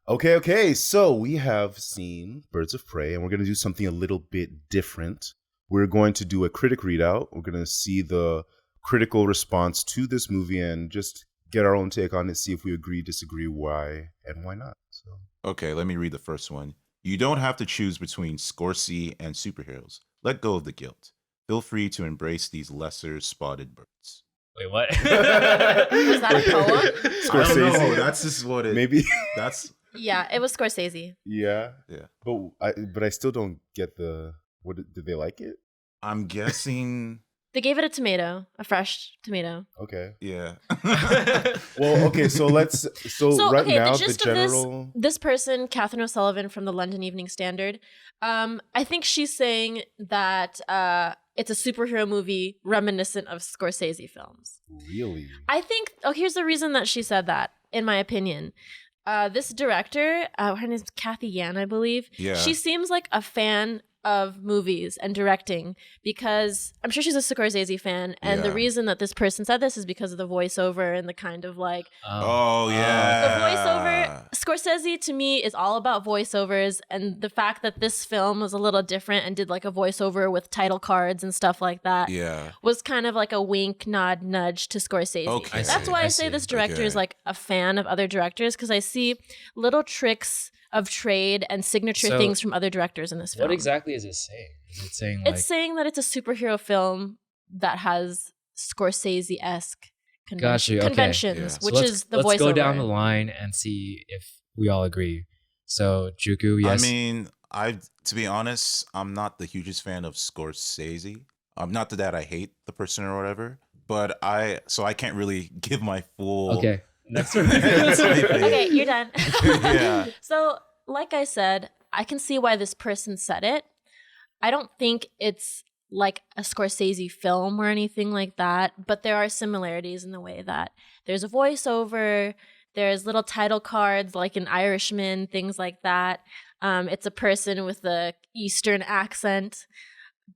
Okay. So we have seen Birds of Prey, and we're going to do something a little bit different. We're going to do a critic readout. We're going to see the critical response to this movie and just get our own take on it, see if we agree, disagree, why, and why not. So Okay, let me read the first one. You don't have to choose between Scorsese and superheroes. Let go of the guilt. Feel free to embrace these lesser spotted birds. Wait, what? Was that a poem? Scorsese. I don't know. That's just what it. Maybe. That's Yeah, it was Scorsese. Yeah. yeah. But I still don't get the what did they like it? I'm guessing. They gave it a tomato, a fresh tomato. Okay. Yeah. Well, okay, so right okay, now the the gist general of this person, Catherine O'Sullivan from the London Evening Standard, I think she's saying that it's a superhero movie reminiscent of Scorsese films. Really? I think, here's the reason that she said that, in my opinion. This director, her name's Kathy Yan, I believe. Yeah. She seems like a fan of movies and directing because I'm sure she's a Scorsese fan. And the Yeah. reason that this person said this is because of the voiceover and the kind of like Oh the yeah. voiceover. Scorsese to me is all about voiceovers, and the fact that this film was a little different and did like a voiceover with title cards and stuff like that Yeah. was kind of like a wink, nod, nudge to Scorsese. Okay. I That's see, why I I say see. this director is Okay. like a fan of other directors because I see little tricks of trade and signature So, things from other directors in this film. What exactly is it saying? Is it saying like It's saying that it's a superhero film that has Scorsese-esque Got you, okay. conventions, Yeah. So which let's- is the let's voiceover. go down the line and see if we all agree. So Juku, yes. I mean, to be honest, I'm not the hugest fan of Scorsese. Not that I hate the person or whatever, but I can't really give my full. Okay. Next one. Okay, you're done. Yeah. So, like I said, I can see why this person said it. I don't think it's like a Scorsese film or anything like that, but there are similarities in the way that there's a voiceover, there's little title cards like in Irishman, things like that. It's a person with a Eastern accent,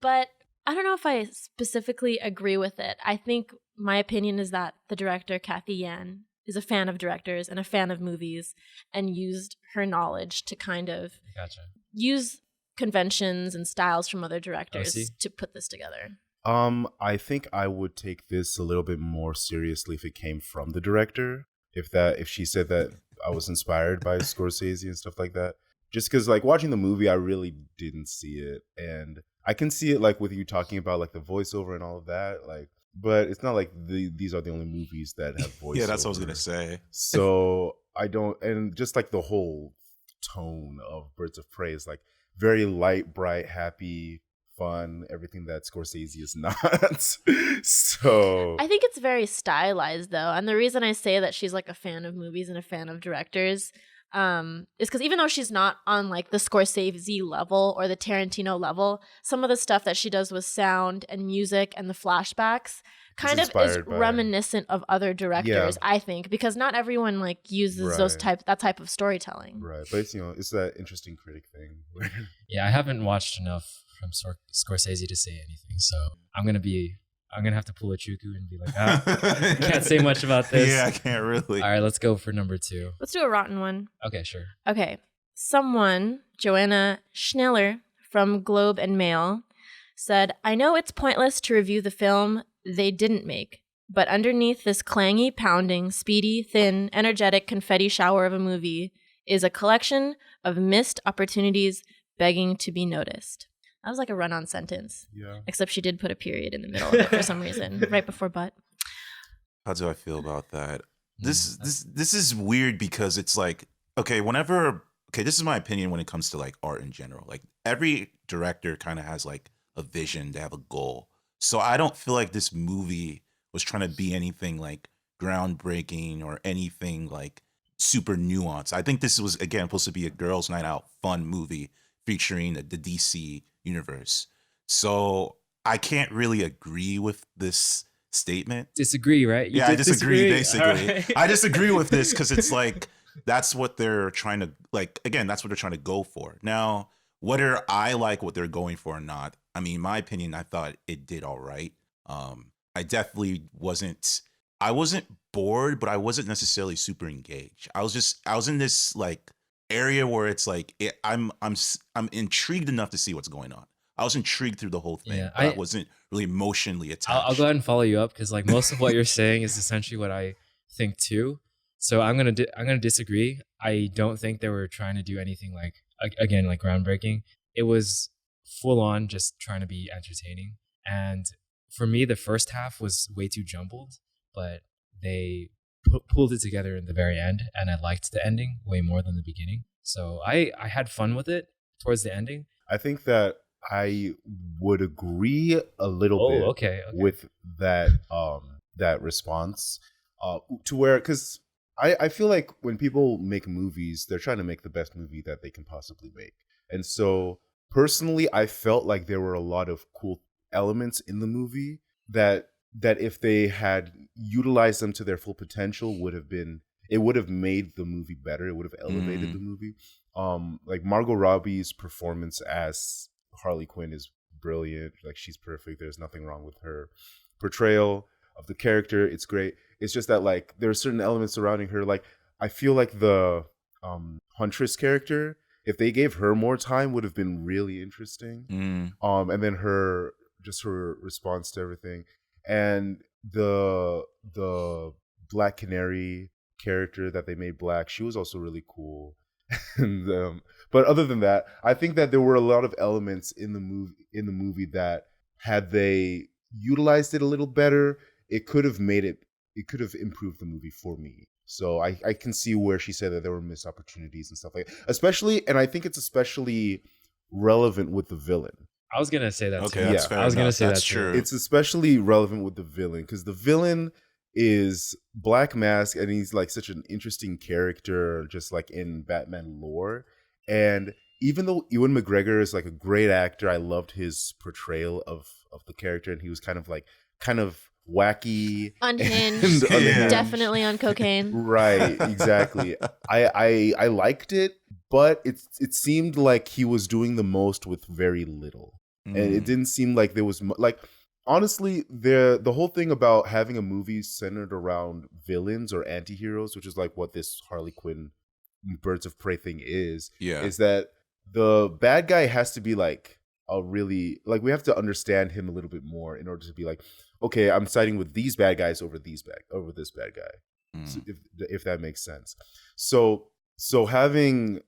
but I don't know if I specifically agree with it. I think my opinion is that the director, Kathy Yan, is a fan of directors and a fan of movies and used her knowledge to kind of Gotcha. use conventions and styles from other I directors see. to put this together. I think I would take this a little bit more seriously if it came from the director. If she said that I was inspired by Scorsese and stuff like that. Just because like watching the movie, I really didn't see it. And I can see it like with you talking about like the voiceover and all of that. Like, but it's not like these are the only movies that have voiceover. Yeah, that's what I was gonna say. So I don't, and just like the whole tone of Birds of Prey is like very light, bright, happy, fun, everything that Scorsese is not. So I think it's very stylized though. And the reason I say that she's like a fan of movies and a fan of directors is because even though she's not on like the Scorsese level or the Tarantino level, some of the stuff that she does with sound and music and the flashbacks kind of is inspired by- reminiscent of other directors, I think, because not everyone like uses Right. that type of storytelling. right, but it's that interesting critic thing. Yeah, I haven't watched enough from Scorsese to say anything, so I'm gonna have to pull a Juku and be like, can't say much about this. Yeah, I can't really. All right, let's go for number 2. Let's do a rotten one. Okay, sure. Okay. Someone, Joanna Schneller from Globe and Mail, said, I know it's pointless to review the film they didn't make, but underneath this clangy, pounding, speedy, thin, energetic confetti shower of a movie is a collection of missed opportunities begging to be noticed. That was like a run-on sentence, Yeah. except she did put a period in the middle of it for some reason, right before but. How do I feel about that? This is weird because it's like, okay, this is my opinion when it comes to like art in general. Like every director kind of has like a vision, they have a goal. So I don't feel like this movie was trying to be anything like groundbreaking or anything like super nuanced. I think this was, again, supposed to be a girls' night out fun movie featuring the DC universe. So I can't really agree with this statement. Disagree, right? You Yeah, I did disagree, basically. All right. I disagree with this because it's like, that's what they're trying to, like, again, that's what they're trying to go for. Now, whether I like what they're going for or not, I mean, my opinion, I thought it did all right. I definitely I wasn't bored, but I wasn't necessarily super engaged. I was in this like area where it's like I'm intrigued enough to see what's going on. I was intrigued through the whole thing. Yeah, But I wasn't really emotionally attached. I'll go ahead and follow you up because like most of what you're saying is essentially what I think too. So I'm gonna disagree. I don't think they were trying to do anything like again like groundbreaking. It was full on just trying to be entertaining. And for me, the first half was way too jumbled, but they pulled it together in the very end, and I liked the ending way more than the beginning. So I had fun with it towards the ending. I think that I would agree a little bit Okay. with that that response to where, because I feel like when people make movies, they're trying to make the best movie that they can possibly make. And so personally, I felt like there were a lot of cool elements in the movie that if they had utilized them to their full potential would have made the movie better. It would have elevated the movie. Like Margot Robbie's performance as Harley Quinn is brilliant. Like, she's perfect. There's nothing wrong with her portrayal of the character. It's great. It's just that like there are certain elements surrounding her. Like, I feel like the Huntress character, if they gave her more time, would have been really interesting. And then her response to everything, and the Black Canary character that they made black, she was also really cool. And but other than that, I think that there were a lot of elements in the movie that, had they utilized it a little better, it could have improved the movie for me. So I can see where she said that there were missed opportunities and stuff like that. Especially, and I think it's especially relevant with the villain. I was gonna say that. Okay, too. that's fair I was gonna enough. say That's that true. too. It's especially relevant with the villain, because the villain is Black Mask, and he's like such an interesting character, just like in Batman lore. And even though Ewan McGregor is like a great actor, I loved his portrayal of the character, and he was kind of wacky, Unhinged. and unhinged. Definitely on cocaine. Right, exactly. I liked it, but it seemed like he was doing the most with very little, and it didn't seem like there was like, honestly, the whole thing about having a movie centered around villains or anti-heroes, which is like what this Harley Quinn Birds of Prey thing is that the bad guy has to be like a really, like, we have to understand him a little bit more in order to be like, okay, I'm siding with these bad guys over this bad guy. So if that makes sense. So having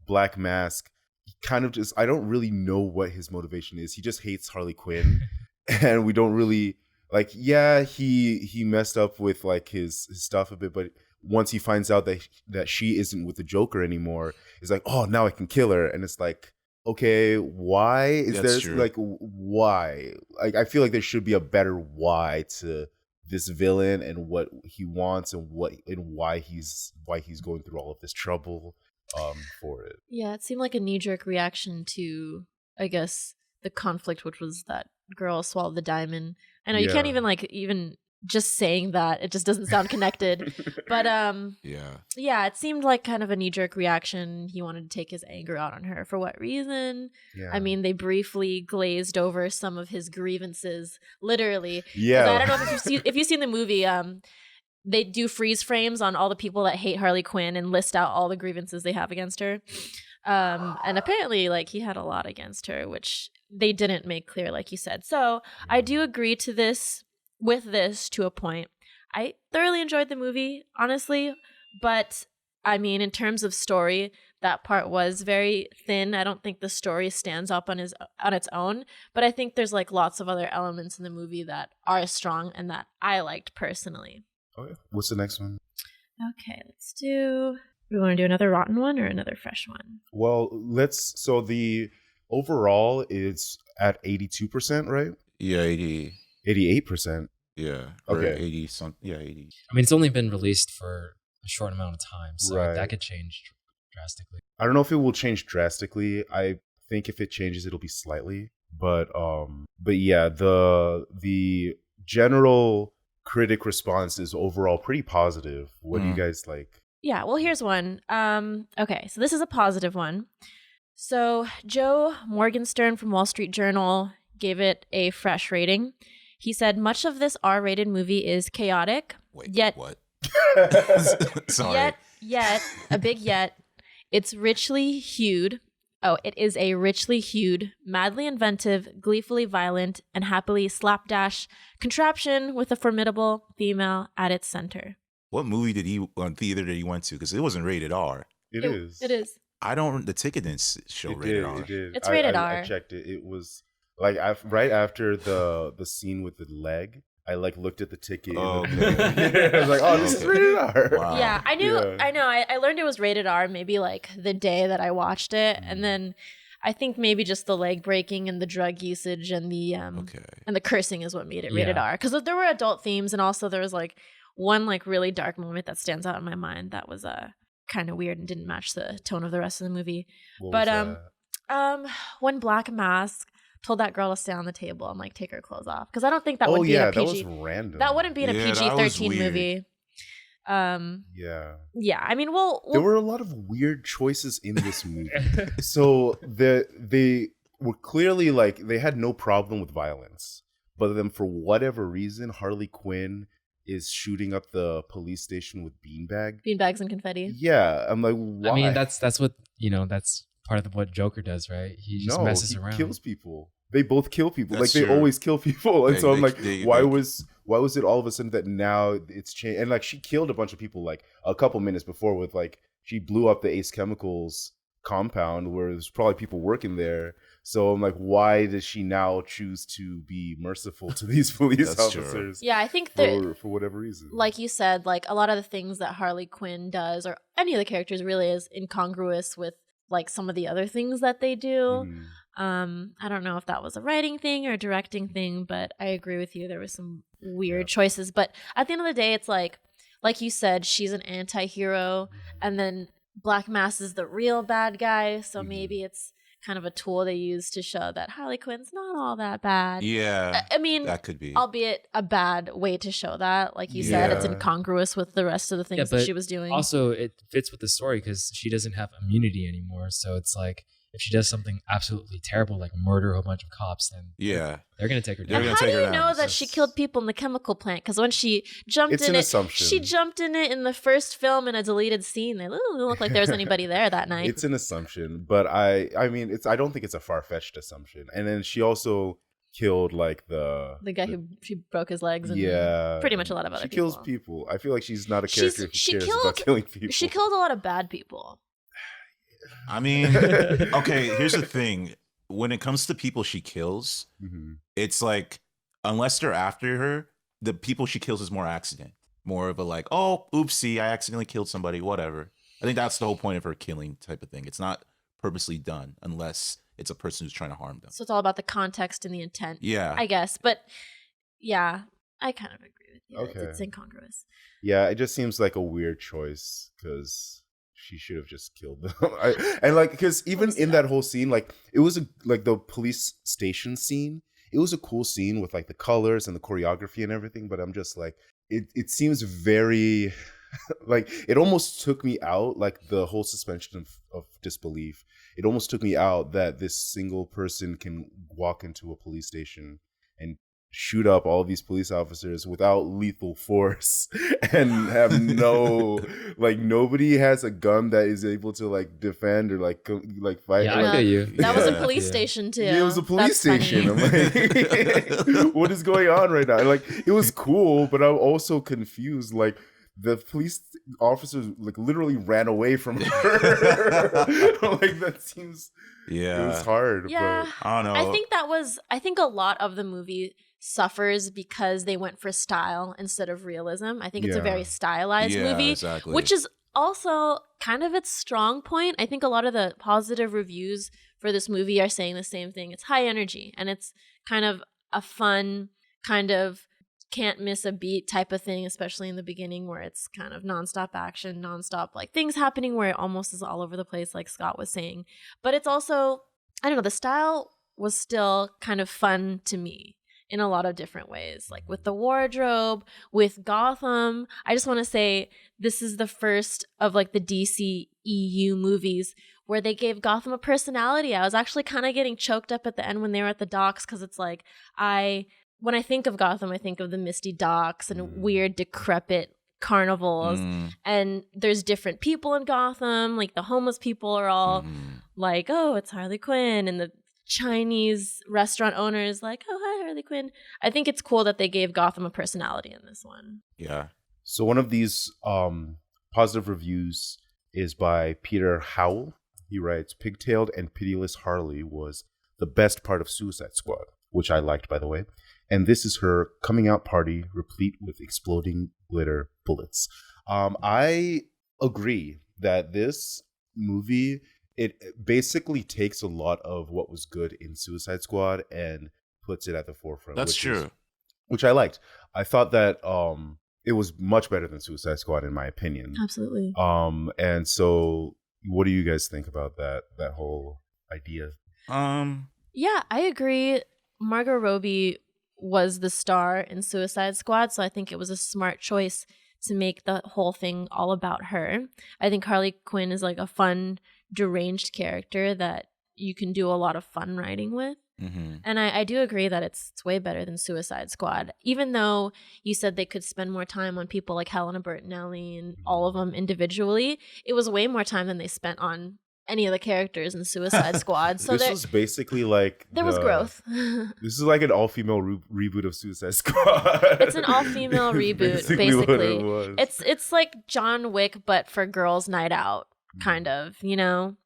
Black Mask, he kind of just, I don't really know what his motivation is. He just hates Harley Quinn, and we don't really like. Yeah, he messed up with like his stuff a bit, but once he finds out that she isn't with the Joker anymore, it's like, oh, now I can kill her, and it's like, okay, why is That's there true. like, why? Like, I feel like there should be a better why to this villain and what he wants and why he's going through all of this trouble for it. Yeah, it seemed like a knee-jerk reaction to, I guess, the conflict, which was that girl swallowed the diamond. I know you can't even just saying that, it just doesn't sound connected. But yeah, it seemed like kind of a knee-jerk reaction. He wanted to take his anger out on her. For what reason? Yeah. I mean, they briefly glazed over some of his grievances, literally. Yeah. 'Cause I don't know if you've seen the movie. They do freeze frames on all the people that hate Harley Quinn and list out all the grievances they have against her. And apparently, like, he had a lot against her, which they didn't make clear, like you said. So I do agree to this. With this, to a point, I thoroughly enjoyed the movie, honestly. But I mean, in terms of story, that part was very thin. I don't think the story stands up on its own. But I think there's like lots of other elements in the movie that are strong and that I liked personally. Okay. What's the next one? Okay, let's do. We want to do another rotten one or another fresh one? Well, so the overall is at 82%, right? Yeah, 80. 88%. Yeah. Okay. Or 80 some. Yeah, 80. I mean, it's only been released for a short amount of time, so Right. that could change drastically. I don't know if it will change drastically. I think if it changes, it'll be slightly. But yeah, the general critic response is overall pretty positive. What do you guys like? Yeah, well, here's one. Okay, so this is a positive one. So Joe Morgenstern from Wall Street Journal gave it a fresh rating. He said, much of this R-rated movie is chaotic, Wait, yet what? Sorry. Yet, a big yet, It's richly hued. Oh, it is a richly hued, madly inventive, gleefully violent, and happily slapdash contraption with a formidable female at its center. What movie theater did he went to? Because it wasn't rated R. It is. It is. The ticket didn't show It rated did. R. It did. It's rated I R. checked it. It was like right after the scene with the leg. I like looked at the ticket. Oh, in the I was like, "Oh, this is Okay. rated R." Wow. Yeah, I knew. Yeah. I know. I learned it was rated R maybe like the day that I watched it, Mm. and then I think maybe just the leg breaking and the drug usage and the Okay. and the cursing is what made it rated Yeah. R. Because there were adult themes, and also there was like one like really dark moment that stands out in my mind that was kind of weird and didn't match the tone of the rest of the movie. What But, was that? When Black Mask told that girl to stay on the table and like take her clothes off, because I don't think that Oh would be yeah, a that PG. was random. That wouldn't be in a Yeah, that was PG-13 weird. movie. Yeah. Yeah, I mean, we'll There were a lot of weird choices in this movie. So they were clearly like they had no problem with violence, but then for whatever reason, Harley Quinn is shooting up the police station with beanbag. beanbags and confetti. Yeah, I'm like, why? I mean, that's what that's part of what Joker does, right? He just messes around. Kills people. They both kill people. That's like they true. always kill people, and They- so I'm they- like, they- why they- was it all of a sudden that now it's changed? And like she killed a bunch of people like a couple minutes before with like she blew up the Ace Chemicals compound where there's probably people working there. So I'm like, why does she now choose to be merciful to these police That's true. officers Yeah, I think that, for whatever reason? like you said, like a lot of the things that Harley Quinn does, or any of the characters, really is incongruous with like some of the other things that they do. Mhm. I don't know if that was a writing thing or a directing thing, but I agree with you. There was some weird choices. But at the end of the day, it's like you said, she's an anti-hero, and then Black Mass is the real bad guy. So Mhm. maybe it's kind of a tool they use to show that Harley Quinn's not all that bad. Yeah. I mean, That could be. albeit a bad way to show that. Like you said, it's Yeah. incongruous with the rest of the things that but she was doing. Also, it fits with the story because she doesn't have immunity anymore. So it's like if she does something absolutely terrible, like murder a whole bunch of cops, then Yeah. they're gonna take her They're and down. gonna how take do her you down. know that she killed people in the chemical plant? Because when she jumped It's in an it, assumption. she jumped in it in the first film in a deleted scene. It didn't look like there was anybody there that night. It's an assumption, but I mean, I don't think it's a far fetched assumption. And then she also killed like the guy who she broke his legs and yeah, pretty much a lot of other she people. kills people. I feel like she's not a character She who cares killed- about killing people. She killed a lot of bad people. I mean, okay, here's the thing. When it comes to people she kills, Mhm. it's like, unless they're after her, the people she kills is more accident. More of a like, oh, oopsie, I accidentally killed somebody, whatever. I think that's the whole point of her killing type of thing. It's not purposely done unless it's a person who's trying to harm them. So it's all about the context and the intent, Yeah. I guess. But yeah, I kind of agree with you. Okay. It's incongruous. Yeah, it just seems like a weird choice because she should have just killed them. And like, because even in that whole scene, like it was like the police station scene. It was a cool scene with like the colors and the choreography and everything. But I'm just like, it seems very like it almost took me out, like the whole suspension of disbelief. It almost took me out that this single person can walk into a police station and shoot up all these police officers without lethal force and have no like nobody has a gun that is able to like defend or like fight. Yeah, Like, I feel you. That was a Yeah. police Yeah. station too. yeah, it was a police That's station. funny. I'm like, what is going on right now? And, like, it was cool, but I'm also confused. Like, the police officers like literally ran away from her. Like, that seems it was Yeah. hard. Yeah. I don't know. I think a lot of the movie suffers because they went for style instead of realism. I think it's a Yeah. very stylized Yeah, movie, exactly. which is also kind of its strong point. I think a lot of the positive reviews for this movie are saying the same thing. It's high energy and it's kind of a fun kind of can't miss a beat type of thing, especially in the beginning where it's kind of nonstop action, nonstop like things happening where it almost is all over the place, like Scott was saying. But it's also, I don't know, the style was still kind of fun to me in a lot of different ways, like with the wardrobe, with Gotham. I just want to say this is the first of like the DC EU movies where they gave Gotham a personality. I was actually kind of getting choked up at the end when they were at the docks because it's like when I think of Gotham, I think of the misty docks and weird, decrepit carnivals, and there's different people in Gotham. Like the homeless people are all like, oh, it's Harley Quinn, and the Chinese restaurant owners like, oh, hi, Harley Quinn. I think it's cool that they gave Gotham a personality in this one. Yeah. So one of these positive reviews is by Peter Howell. He writes, "Pigtailed and pitiless Harley was the best part of Suicide Squad," which I liked, by the way. "And this is her coming out party replete with exploding glitter bullets." I agree that this movie, it basically takes a lot of what was good in Suicide Squad and puts it at the forefront. That's true. Which I liked. I thought that it was much better than Suicide Squad, in my opinion. Absolutely. And so what do you guys think about that whole idea? Yeah, I agree. Margot Robbie was the star in Suicide Squad, so I think it was a smart choice to make the whole thing all about her. I think Harley Quinn is like a fun, deranged character that you can do a lot of fun writing with. And I do agree that it's way better than Suicide Squad, even though you said they could spend more time on people like Helena Bertinelli and all of them individually. It was way more time than they spent on any of the characters in Suicide Squad. So this was basically like there was growth. This is like an all-female reboot of Suicide Squad. It's an all-female reboot, basically. What it was. It's like John Wick, but for girls' night out, kind of. You know,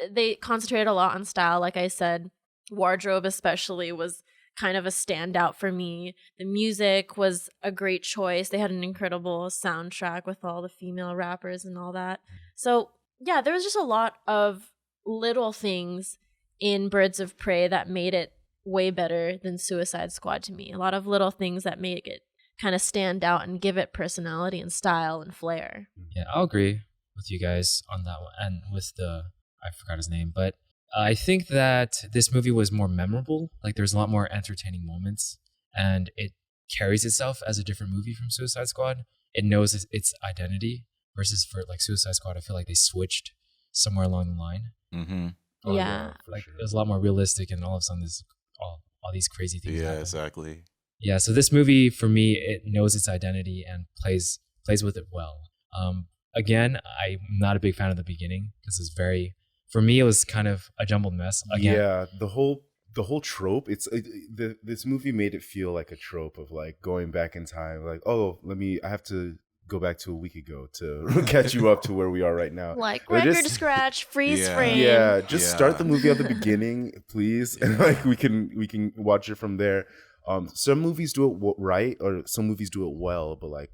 they concentrated a lot on style, like I said. Wardrobe especially was kind of a standout for me. The music was a great choice. They had an incredible soundtrack with all the female rappers and all that. So yeah, there was just a lot of little things in Birds of Prey that made it way better than Suicide Squad to me. A lot of little things that make it kind of stand out and give it personality and style and flair. Yeah, I'll agree with you guys on that one. And with I forgot his name, but I think that this movie was more memorable. Like there's a lot more entertaining moments, and it carries itself as a different movie from Suicide Squad. It knows its identity, versus for like Suicide Squad, I feel like they switched somewhere along the line. Oh, yeah. Like it was a lot more realistic, and all of a sudden there's all these crazy things. Yeah, happen. exactly. Yeah, so this movie for me, it knows its identity and plays with it well. Again, I'm not a big fan of the beginning because it's very. For me, it was kind of a jumbled mess. Again, yeah, the whole trope. This movie made it feel like a trope of like going back in time. Like, oh, I have to go back to a week ago to catch you up to where we are right now. Like record scratch, freeze frame. Yeah, just start the movie at the beginning, please, and like we can watch it from there. Some movies do it right, or some movies do it well, but like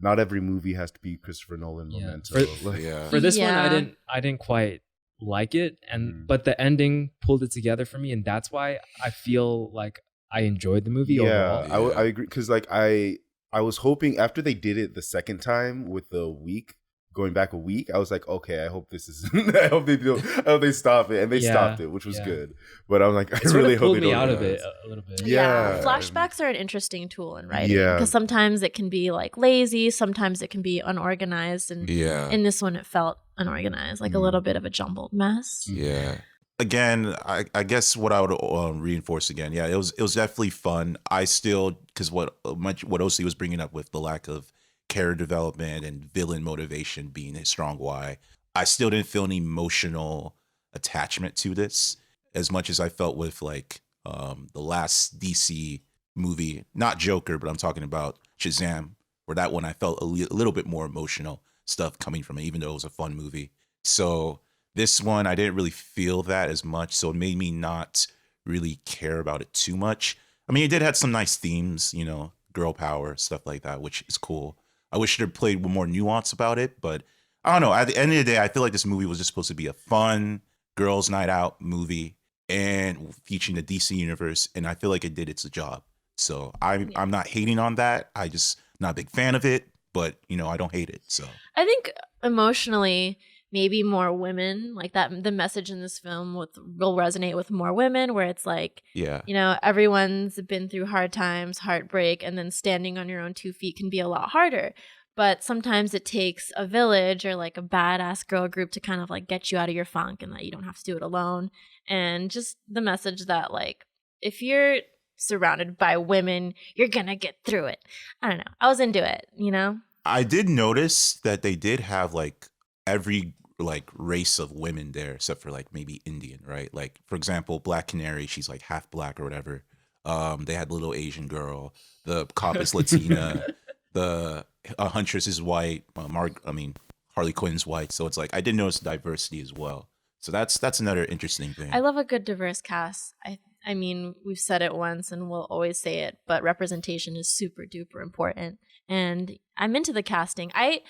not every movie has to be Christopher Nolan Memento. For this one, I didn't quite like it, but the ending pulled it together for me, and that's why I feel like I enjoyed the movie overall. I agree, because like I was hoping after they did it the second time with the week going back a week, I was like, okay, I hope this is I hope they stop it, and they stopped it, which was good. But I'm like, I really hope they don't. Pulled me out of it a little bit. Yeah, flashbacks are an interesting tool in writing because sometimes it can be like lazy, sometimes it can be unorganized, and in this one it felt unorganized, like a little bit of a jumbled mess. Yeah. Again, I guess what I would reinforce again, it was definitely fun. I still, because what OC was bringing up with the lack of character development and villain motivation being a strong why, I still didn't feel an emotional attachment to this as much as I felt with like the last DC movie, not Joker, but I'm talking about Shazam, where that one I felt a little bit more emotional stuff coming from it, even though it was a fun movie. So this one, I didn't really feel that as much, so it made me not really care about it too much. I mean, it did have some nice themes, you know, girl power, stuff like that, which is cool. I wish they'd played with more nuance about it, but I don't know. At the end of the day, I feel like this movie was just supposed to be a fun girls' night out movie and featuring the DC universe, and I feel like it did its job. So I'm not hating on that. I just not a big fan of it, but you know, I don't hate it. So I think emotionally, maybe more women like that. The message in this film will resonate with more women, where it's like, you know, everyone's been through hard times, heartbreak, and then standing on your own 2 feet can be a lot harder. But sometimes it takes a village or like a badass girl group to kind of like get you out of your funk, and that you don't have to do it alone. And just the message that like, if you're surrounded by women, you're gonna get through it. I don't know. I was into it, you know? I did notice that they did have like every like race of women there except for like maybe Indian, right? Like for example, Black Canary, she's like half black or whatever. They had little Asian girl. The cop is Latina. The Huntress is white. Harley Quinn's white. So it's like I did notice diversity as well. So that's another interesting thing. I love a good diverse cast. I mean, we've said it once and we'll always say it, but representation is super duper important. And I'm into the casting. I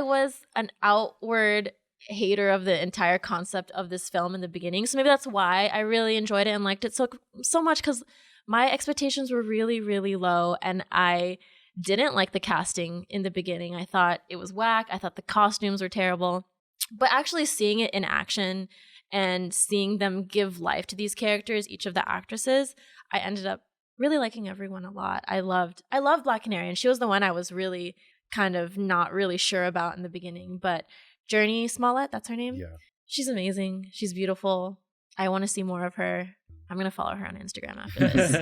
was an outward hater of the entire concept of this film in the beginning. So maybe that's why I really enjoyed it and liked it so much, because my expectations were really, really low and I didn't like the casting in the beginning. I thought it was whack. I thought the costumes were terrible. But actually seeing it in action and seeing them give life to these characters, each of the actresses, I ended up really liking everyone a lot. I loved Black Canary, and she was the one I was really kind of not really sure about in the beginning. But Journey Smollett, that's her name. Yeah. She's amazing. She's beautiful. I want to see more of her. I'm gonna follow her on Instagram after this.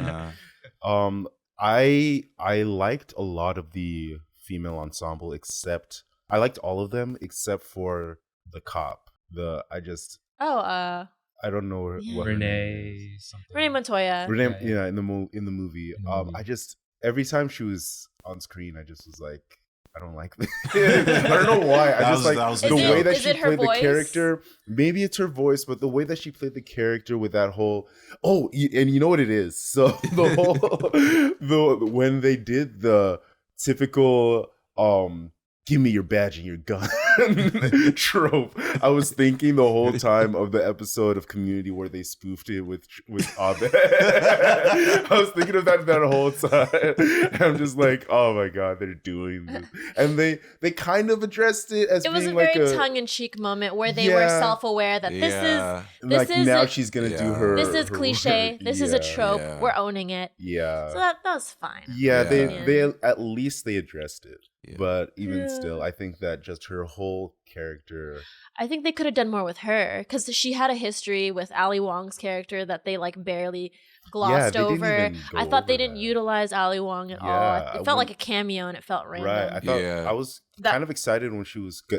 I liked a lot of the female ensemble, except I liked all of them except for the cop. I don't know Yeah. what her name Renee is. something. Renee Montoya. Renee, Yeah. in the movie. In the movie. I just every time she was on screen, I just was like, I don't like this. I don't know why. I just that was the the way joke. that Is she it her played the voice? character. Maybe it's her voice, but the way that she played the character with that whole and you know what it is. So the whole when they did the typical give me your badge and your gun trope. I was thinking the whole time of the episode of Community where they spoofed it with Abed. I was thinking of that whole time. I'm just like, oh my god, they're doing this, and they kind of addressed it as It was being a very like tongue-in-cheek moment where they were Yeah. self-aware that this like is now a- she's gonna do Yeah. her. this is her cliche. work. This is a Yeah. trope. Yeah. We're owning it. Yeah. So that was fine. Yeah, Yeah. they at least they addressed it. Yeah. But even Yeah. still, I think that just her whole character. I think they could have done more with her because she had a history with Ali Wong's character that they like barely glossed they didn't over. even go I thought they over didn't that. utilize Ali Wong at all. Yeah, It felt when- like a cameo and it felt random. Right. I thought Yeah. I was That- kind of excited when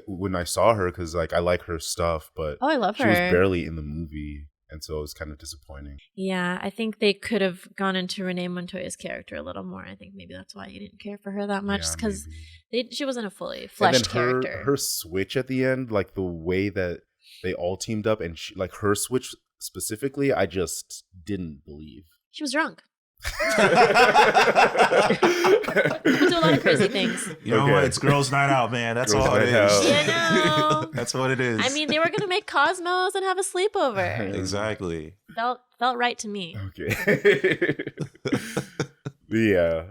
when I saw her because like I like her stuff, but Oh, I love she her. was barely in the movie, and so it was kind of disappointing. Yeah, I think they could have gone into Renee Montoya's character a little more. I think maybe that's why you didn't care for her that much, Yeah, because maybe. she wasn't a fully And fleshed then character. her switch at the end, like the way that they all teamed up, and like her switch specifically, I just didn't believe. She was drunk. People do a lot of crazy things. You know what? It's girls' night out, man. That's Girls' all it night out. is. Yeah, I know. That's what it is. I mean, they were gonna make Cosmos and have a sleepover. exactly. Felt right to me. Okay. Yeah.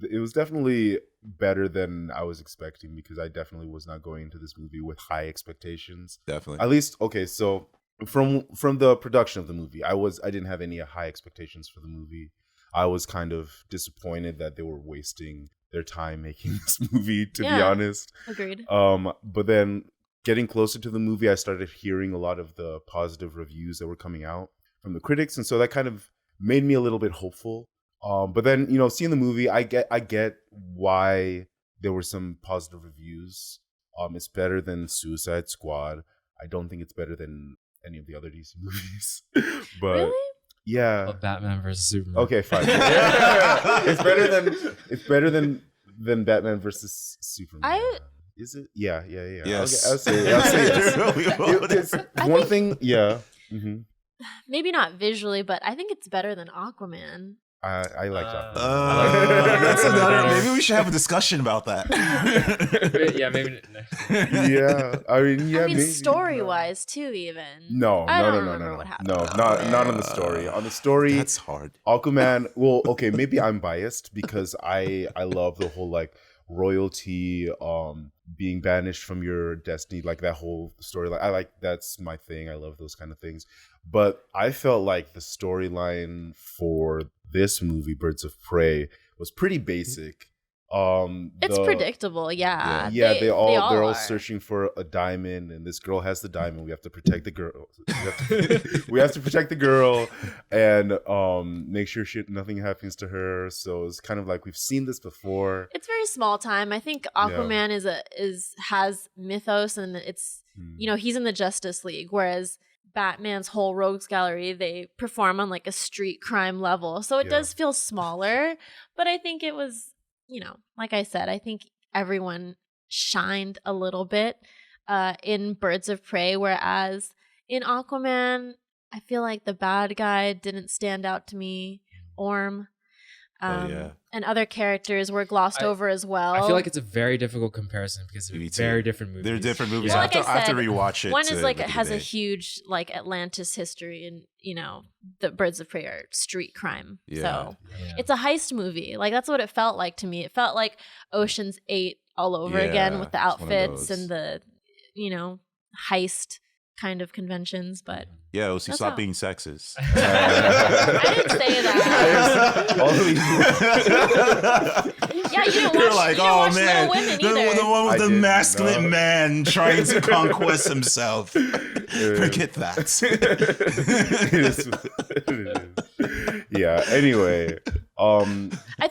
It was definitely better than I was expecting because I definitely was not going into this movie with high expectations. Definitely. At least, okay, so from the production of the movie, I didn't have any high expectations for the movie. I was kind of disappointed that they were wasting their time making this movie, to be Yeah. honest. Agreed. But then getting closer to the movie, I started hearing a lot of the positive reviews that were coming out from the critics, and so that kind of made me a little bit hopeful. But then, seeing the movie, I get why there were some positive reviews. It's better than Suicide Squad. I don't think it's better than any of the other DC movies. But Really? yeah. Of Batman versus Superman. Okay, fine. It's better than Batman versus Superman. Is it? Yeah. Yes. Okay, I'll say yes. We voted It's for- one thing, yeah. hmm Maybe not visually, but I think it's better than Aquaman. I like that. That's another. Maybe we should have a discussion about that. Yeah, maybe. Yeah, I mean, yeah. I mean, maybe. story-wise too, even. No, I don't no. remember what happened. No, not on the story. On the story, That's hard. Aquaman. Well, okay, maybe I'm biased because I love the whole like royalty, being banished from your destiny, like that whole story. Like that's my thing. I love those kind of things. But I felt like the storyline for this movie, Birds of Prey, was pretty basic. It's the- predictable, yeah. Yeah, they're all are. searching for a diamond, and this girl has the diamond. We have to protect the girl. We have to protect the girl, and make sure nothing happens to her. So it's kind of like we've seen this before. It's very small time. I think Aquaman has mythos, and it's he's in the Justice League, whereas Batman's whole rogues gallery, they perform on like a street crime level. So it does feel smaller, but I think it was, like I said, I think everyone shined a little bit in Birds of Prey, whereas in Aquaman, I feel like the bad guy didn't stand out to me. Orm. And other characters were glossed over as well. I feel like it's a very difficult comparison because they're very different movies. They're different movies. Well, I have to rewatch it. One is like it has a huge like Atlantis history, and the Birds of Prey are street crime. Yeah. So it's a heist movie. Like that's what it felt like to me. It felt like Ocean's 8 all over again with the outfits and the heist kind of conventions, but stop being sexist. I didn't say that. Yeah, you didn't watch. You're like, watch man, Little Women the one with the masculine no. man trying to conquest himself. Forget that. Yeah. Anyway, I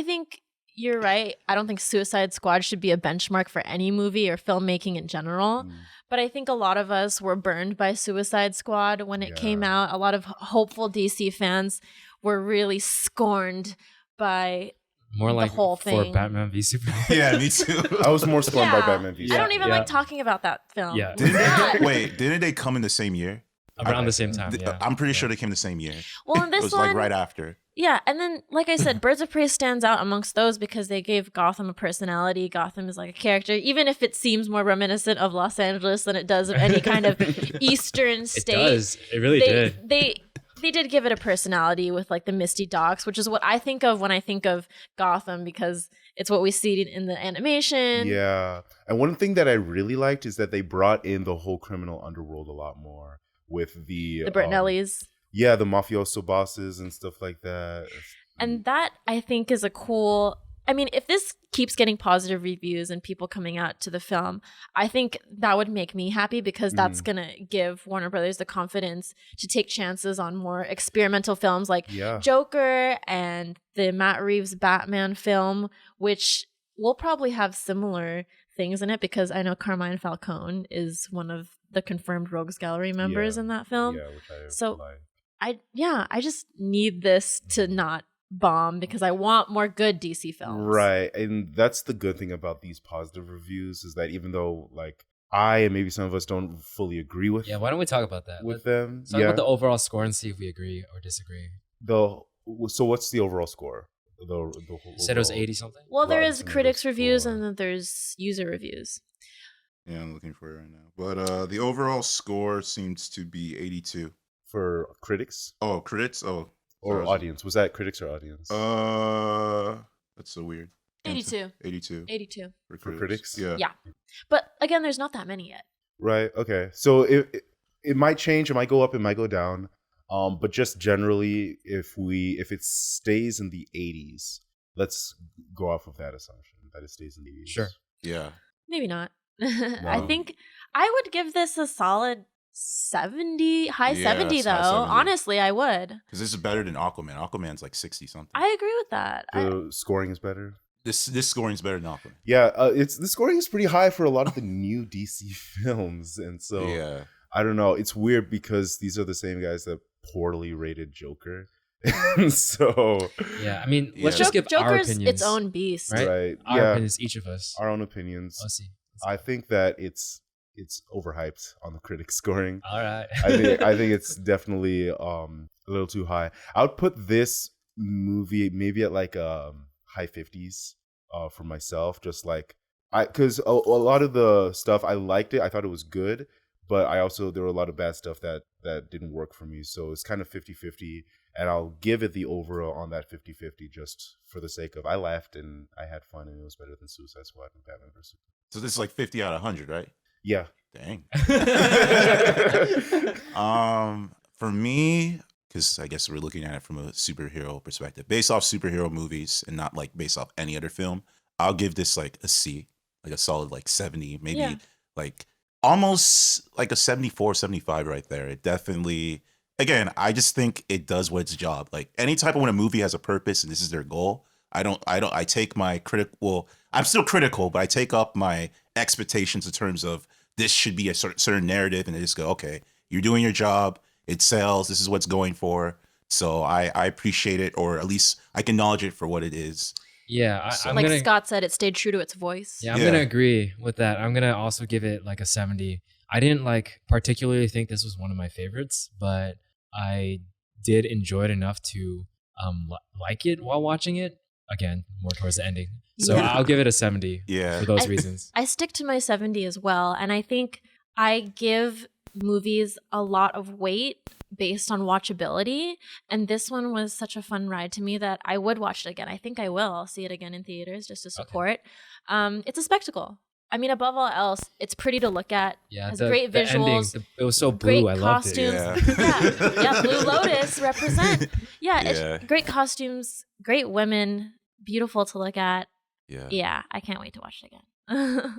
think you're right. I don't think Suicide Squad should be a benchmark for any movie or filmmaking in general. But I think a lot of us were burned by Suicide Squad when it came out. A lot of hopeful DC fans were really scorned by the whole thing. For Batman v Superman. Yeah, me too. I was more scorned by Batman v I Superman. don't even like talking about that film. Yeah. Didn't they come in the same year? Around the same time, yeah. I'm pretty sure they came the same year. Well, in this it was one, like right after. Yeah, and then like I said, Birds of Prey stands out amongst those because they gave Gotham a personality. Gotham is like a character, even if it seems more reminiscent of Los Angeles than it does of any kind of Eastern state. It does. It really did. They did give it a personality with like the misty docks, which is what I think of when I think of Gotham because it's what we see in the animation. Yeah, and one thing that I really liked is that they brought in the whole criminal underworld a lot more with the Bertinellis. Yeah, the mafioso bosses and stuff like that. And that, I think, is a cool... I mean, if this keeps getting positive reviews and people coming out to the film, I think that would make me happy because that's going to give Warner Brothers the confidence to take chances on more experimental films like Joker and the Matt Reeves Batman film, which will probably have similar things in it because I know Carmine Falcone is one of the confirmed Rogues Gallery members in that film. Yeah, which I so like. I just need this to not bomb because I want more good DC films. Right. And that's the good thing about these positive reviews is that even though like I and maybe some of us don't fully agree with why don't we talk about that? With them. Let's talk about the overall score and see if we agree or disagree. So what's the overall score? The whole You said it was 80 something? Well, there is Rotten critics Tomatoes reviews score. and then there's user reviews. Yeah, I'm looking for it right now. But the overall score seems to be 82. For critics Oh, critics? Oh. or sorry. audience? Was that critics or audience? That's so weird. 82. 82. 82. For critics? Yeah. Yeah. But again, there's not that many yet. Right. Okay. So it might change. It might go up. It might go down. But just generally, if it stays in the 80s, let's go off of that assumption that it stays in the 80s. Sure. Yeah. Maybe not. I think I would give this a solid 70, high Yeah, 70 though. high 70. Honestly, I would. Because this is better than Aquaman. Aquaman's like 60 something. I agree with that. The scoring is better. This scoring's better than Aquaman. Yeah. The scoring is pretty high for a lot of the new DC films, and so Yeah. I don't know. It's weird because these are the same guys that poorly rated Joker. And so Yeah, I mean, let's Yeah. just give our Joker's opinions. its own beast. right. Our Yeah. opinions, each of us. Our own opinions. Let's see. I think that it's overhyped on the critic scoring. All right. I think it's definitely a little too high. I would put this movie maybe at like high 50s for myself, just like because a lot of the stuff I liked it. I thought it was good, but there were a lot of bad stuff that didn't work for me. So it's kind of 50-50, and I'll give it the overall on that 50-50 just for the sake of I laughed and I had fun and it was better than Suicide Squad and Batman vs. So this is like 50 out of 100, right? Yeah. Dang. For me, because I guess we're looking at it from a superhero perspective, based off superhero movies and not like based off any other film, I'll give this like a C, like a solid like 70, maybe Yeah. like almost like a 74, 75 right there. It definitely, again, I just think it does what its job. Like anytime when a movie has a purpose and this is their goal, I take my well, I'm still critical, but I take up my expectations in terms of this should be a certain narrative, and I just go, okay, you're doing your job. It sells. This is what's going for. So I appreciate it, or at least I can acknowledge it for what it is. Yeah, So- I'm Like gonna. Scott said, it stayed true to its voice. Yeah, I'm Yeah. gonna agree with that. I'm gonna also give it like a 70. I didn't like particularly think this was one of my favorites, but I did enjoy it enough to like it while watching it. Again, more towards the ending. So Yeah. I'll give it a 70 Yeah. for those I- reasons. I stick to my 70 as well. And I think I give movies a lot of weight based on watchability. And this one was such a fun ride to me that I would watch it again. I think I will. I'll see it again in theaters just to support. It's a spectacle. I mean, above all else, it's pretty to look at. Yeah, Has the, great the ending, visuals, it was so great blue. I loved it. costumes. Yeah, Blue Lotus represent. Yeah, Yeah. It's great costumes, great women, beautiful to look at. Yeah. Yeah, I can't wait to watch it again.